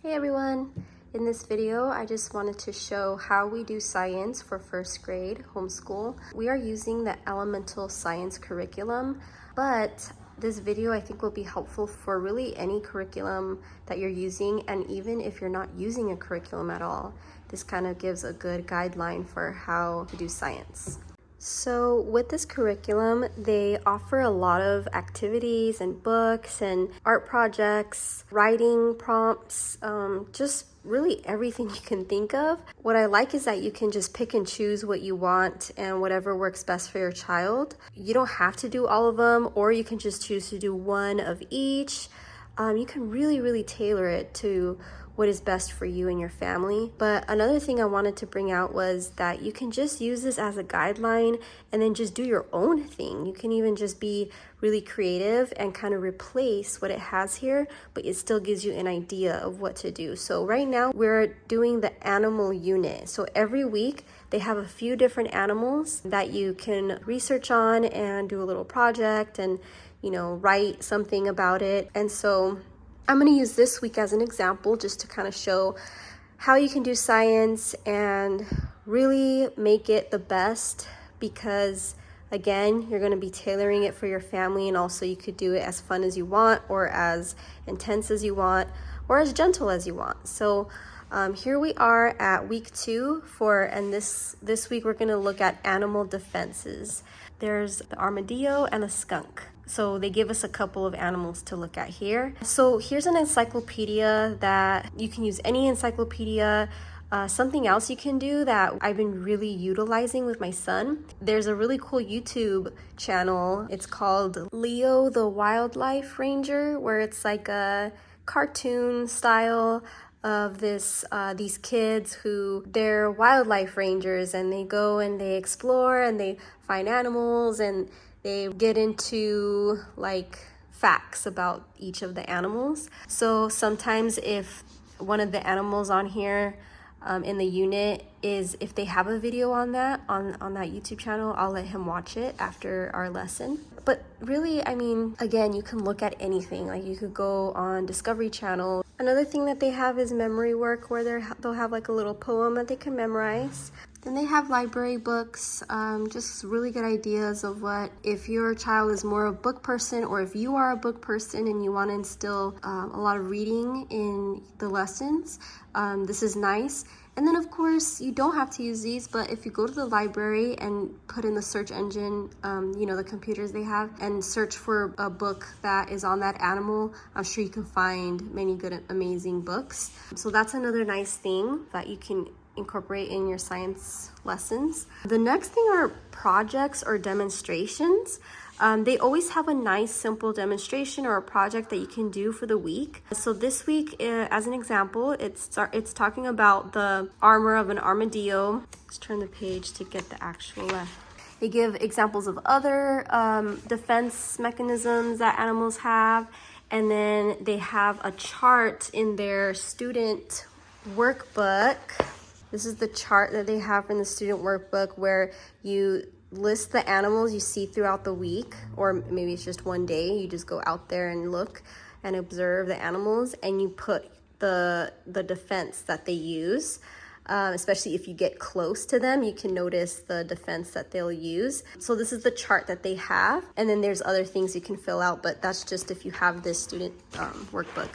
Hey everyone! In this video, I just wanted to show how we do science for first grade homeschool. We are using the elemental science curriculum, but this video I think will be helpful for really any curriculum that you're using, and even if you're not using a curriculum at all, this kind of gives a good guideline for how to do science. So with this curriculum, they offer a lot of activities and books and art projects, writing prompts, just really everything you can think of. What I like is that you can just pick and choose what you want and whatever works best for your child. You don't have to do all of them, or you can just choose to do one of each. You can really tailor it to what is best for you and your family. But another thing I wanted to bring out was that you can just use this as a guideline and then just do your own thing. You can even just be really creative and kind of replace what it has here, but it still gives you an idea of what to do. So right now we're doing the animal unit. So every week they have a few different animals that you can research on and do a little project and, you know, write something about it. And so I'm going to use this week as an example just to kind of show how you can do science and really make it the best, because again, you're going to be tailoring it for your family, and also you could do it as fun as you want, or as intense as you want, or as gentle as you want. So here we are at week 2 and this week we're going to look at animal defenses. There's the armadillo and a skunk. So they give us a couple of animals to look at here. So here's an encyclopedia that you can use, any encyclopedia. Something else you can do that I've been really utilizing with my son. There's a really cool YouTube channel. It's called Leo the Wildlife Ranger, where it's like a cartoon style of these kids who they're wildlife rangers, and they go and they explore and they find animals, and they get into like facts about each of the animals. So sometimes if one of the animals on here in the unit is, if they have a video on that on that YouTube channel, I'll let him watch it after our lesson. But really, I mean, again, you can look at anything. Like you could go on Discovery Channel. Another thing that they have is memory work, where they'll have like a little poem that they can memorize. Then they have library books, just really good ideas of what, if your child is more of a book person, or if you are a book person and you want to instill a lot of reading in the lessons, this is nice. And then of course, you don't have to use these, but if you go to the library and put in the search engine, you know, the computers they have, and search for a book that is on that animal, I'm sure you can find many good, amazing books. So that's another nice thing that you can incorporate in your science lessons. The next thing are projects or demonstrations. They always have a nice simple demonstration or a project that you can do for the week. So this week, as an example, it's talking about the armor of an armadillo. Let's turn the page to get the actual They give examples of other defense mechanisms that animals have, and then they have a chart in their student workbook. This is the chart that they have in the student workbook, where you list the animals you see throughout the week, or maybe it's just one day. You just go out there and look and observe the animals, and you put the defense that they use. Especially if you get close to them, you can notice the defense that they'll use. So this is the chart that they have, and then there's other things you can fill out, but that's just if you have this student workbook.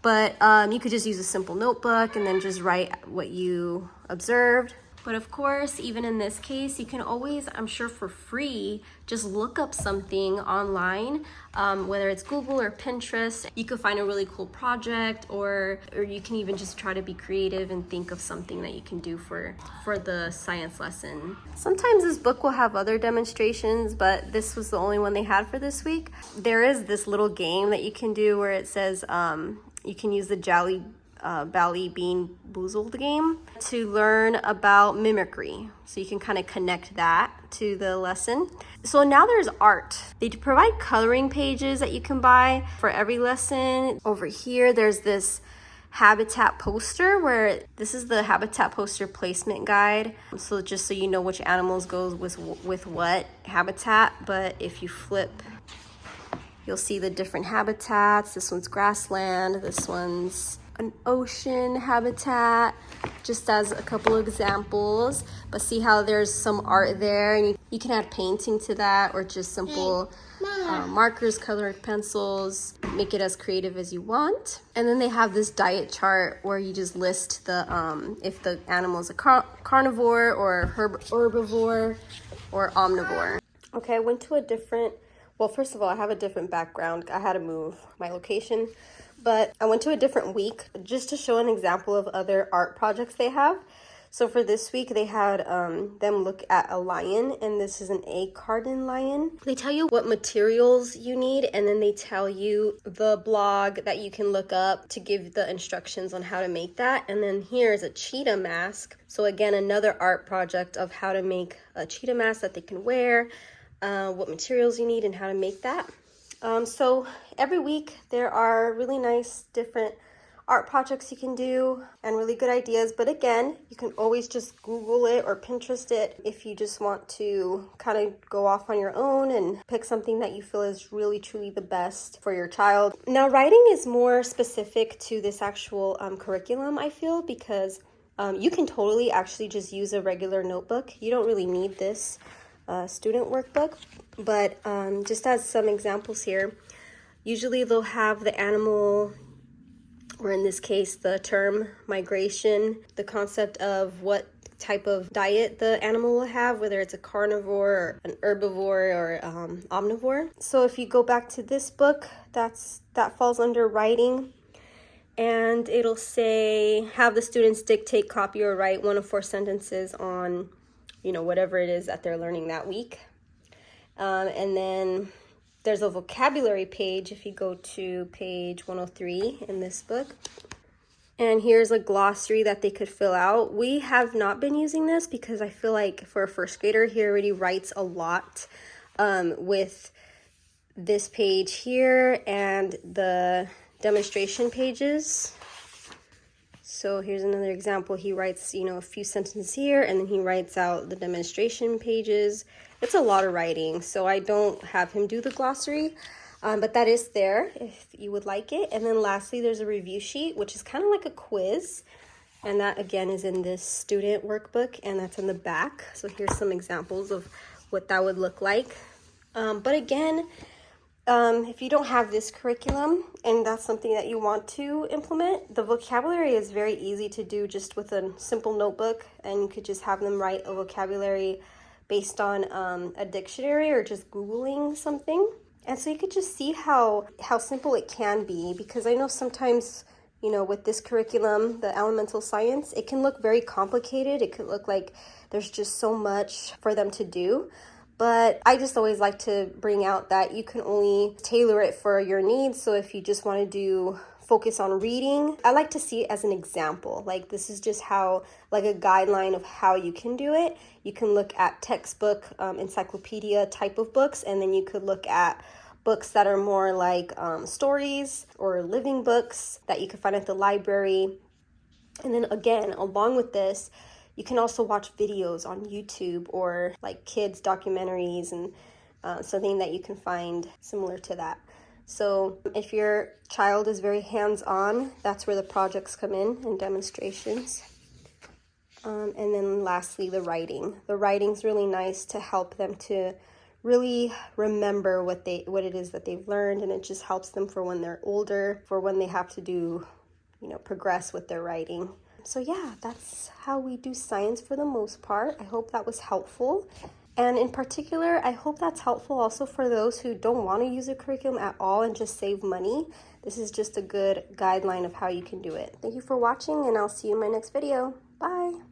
But you could just use a simple notebook and then just write what you observed. But of course, even in this case, you can always, I'm sure for free, just look up something online, whether it's Google or Pinterest. You could find a really cool project, or you can even just try to be creative and think of something that you can do for the science lesson. Sometimes this book will have other demonstrations, but this was the only one they had for this week. There is this little game that you can do where it says you can use the Bally Bean Boozled game to learn about mimicry. So you can kind of connect that to the lesson. So now there's art. They provide coloring pages that you can buy for every lesson. Over here, there's this habitat poster, where this is the habitat poster placement guide. So just so you know which animals goes with what habitat. But if you flip, you'll see the different habitats. This one's grassland. This one's an ocean habitat, just as a couple of examples. But see how there's some art there, and you can add painting to that, or just simple markers, colored pencils. Make it as creative as you want. And then they have this diet chart where you just list the if the animal is a carnivore or herbivore or omnivore. Okay, I went to a different, well, first of all, I have a different background. I had to move my location, but I went to a different week just to show an example of other art projects they have. So for this week, they had them look at a lion, and this is an egg carton lion. They tell you what materials you need, and then they tell you the blog that you can look up to give the instructions on how to make that. And then here's a cheetah mask. So again, another art project of how to make a cheetah mask that they can wear, what materials you need, and how to make that. So every week there are really nice different art projects you can do and really good ideas. But again, you can always just Google it or Pinterest it if you just want to kind of go off on your own and pick something that you feel is really truly the best for your child. Now, writing is more specific to this actual curriculum, I feel, because you can totally actually just use a regular notebook. You don't really need this student workbook. But just as some examples here, usually they'll have the animal, or in this case, the term migration, the concept of what type of diet the animal will have, whether it's a carnivore or an herbivore or omnivore. So if you go back to this book, that falls under writing, and it'll say, have the students dictate, copy, or write 1 of 4 sentences on, whatever it is that they're learning that week. And then there's a vocabulary page if you go to page 103 in this book. And here's a glossary that they could fill out. We have not been using this because I feel like for a first grader, he already writes a lot with this page here and the demonstration pages. So here's another example. He writes, a few sentences here, and then he writes out the demonstration pages. It's a lot of writing, so I don't have him do the glossary, but that is there if you would like it. And then lastly, there's a review sheet, which is kind of like a quiz, and that again is in this student workbook, and that's in the back. So here's some examples of what that would look like. But again, if you don't have this curriculum and that's something that you want to implement, the vocabulary is very easy to do just with a simple notebook, and you could just have them write a vocabulary based on a dictionary or just Googling something. And so you could just see how simple it can be, because I know sometimes, with this curriculum, the elemental science, it can look very complicated. It could look like there's just so much for them to do. But I just always like to bring out that you can only tailor it for your needs. So if you just want to focus on reading, I like to see it as an example. Like, this is just how, like a guideline of how you can do it. You can look at textbook, encyclopedia type of books, and then you could look at books that are more like stories or living books that you can find at the library. And then again, along with this, you can also watch videos on YouTube or like kids documentaries and something that you can find similar to that. So if your child is very hands-on, that's where the projects come in and demonstrations. And then lastly, the writing. The writing's really nice to help them to really remember what it is that they've learned, and it just helps them for when they're older, for when they have to do, progress with their writing. So yeah, that's how we do science for the most part. I hope that was helpful. And in particular, I hope that's helpful also for those who don't want to use a curriculum at all and just save money. This is just a good guideline of how you can do it. Thank you for watching, and I'll see you in my next video. Bye.